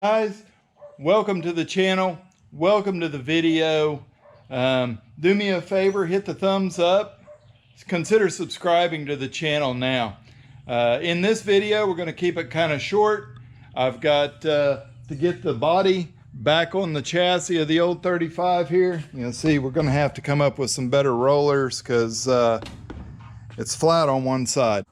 Guys, welcome to the channel. Welcome to the video. Do me a favor, hit the thumbs up. Consider subscribing to the channel now. In this video, we're going to keep it kind of short. I've got to get the body back on the chassis of the old 35 here. You'll see we're going to have to come up with some better rollers because it's flat on one side.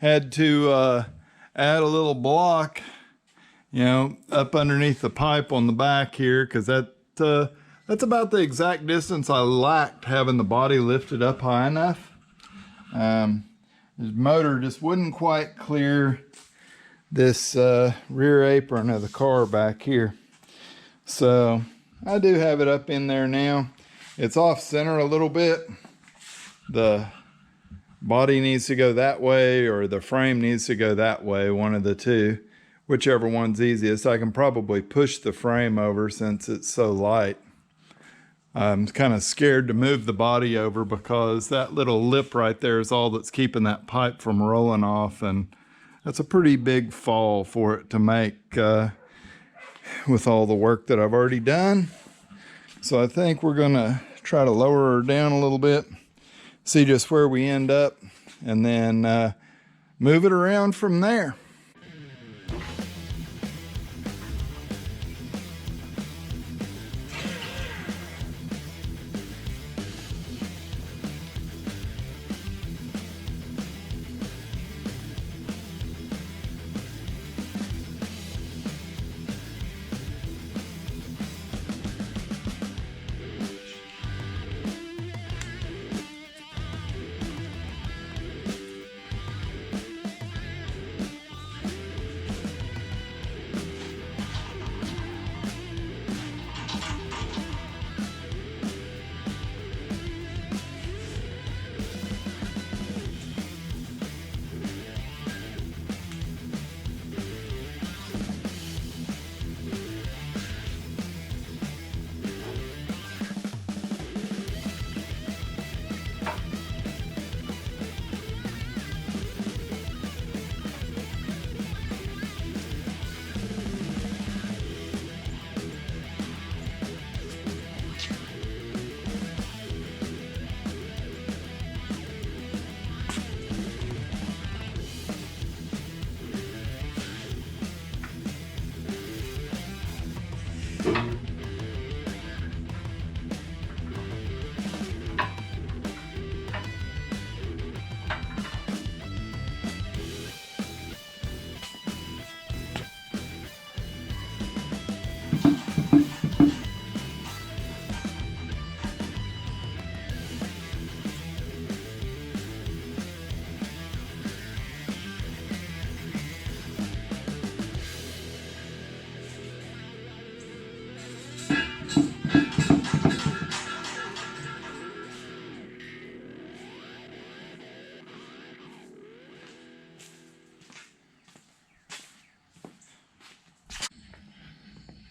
Had to add a little block, up underneath the pipe on the back here, because that's about the exact distance I lacked having the body lifted up high enough. His motor just wouldn't quite clear this rear apron of the car back here. So I do have it up in there now. It's off center a little bit. The body needs to go that way, or the frame needs to go that way, one of the two, whichever one's easiest. I can probably push the frame over since it's so light. I'm kind of scared to move the body over because that little lip right there is all that's keeping that pipe from rolling off, and that's a pretty big fall for it to make with all the work that I've already done. So I think we're gonna try to lower her down a little bit, see just where we end up, and then move it around from there.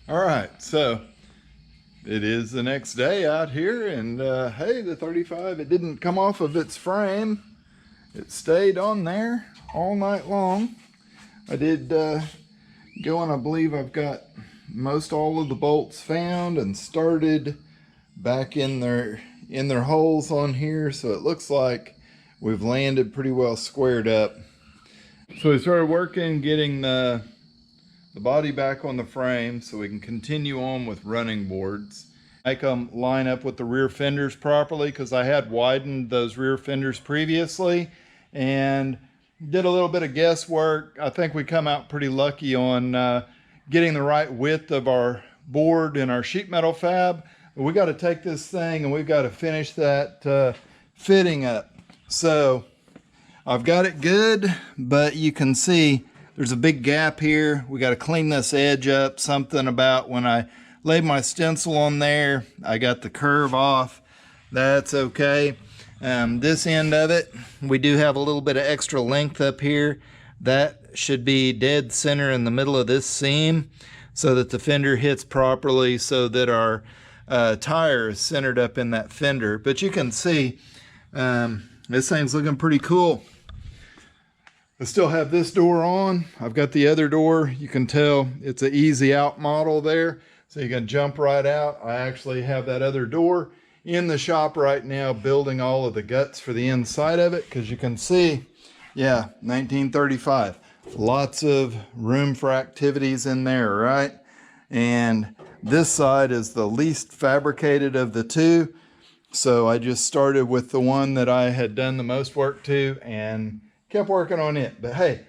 All right, so it is the next day out here, and hey, the 35, it didn't come off of its frame. It stayed on there all night long. I did go, and I believe I've got most all of the bolts found and started back in their holes on here, so it looks like we've landed pretty well squared up. So we started working getting the body back on the frame so we can continue on with running boards. Make them line up with the rear fenders properly, because I had widened those rear fenders previously and did a little bit of guesswork. I think we come out pretty lucky on getting the right width of our board in our sheet metal fab. We got to take this thing and we've got to finish that fitting up. So I've got it good, but you can see there's a big gap here. We got to clean this edge up. Something about when I laid my stencil on there, I got the curve off. That's okay. This end of it, we do have a little bit of extra length up here. That should be dead center in the middle of this seam so that the fender hits properly, so that our tire is centered up in that fender. But you can see this thing's looking pretty cool. I still have this door on. I've got the other door. You can tell it's an easy out model there, so you can jump right out. I actually have that other door in the shop right now, building all of the guts for the inside of it, because you can see, yeah, 1935. Lots of room for activities in there, right? And this side is the least fabricated of the two. So I just started with the one that I had done the most work to and kept working on it. But hey,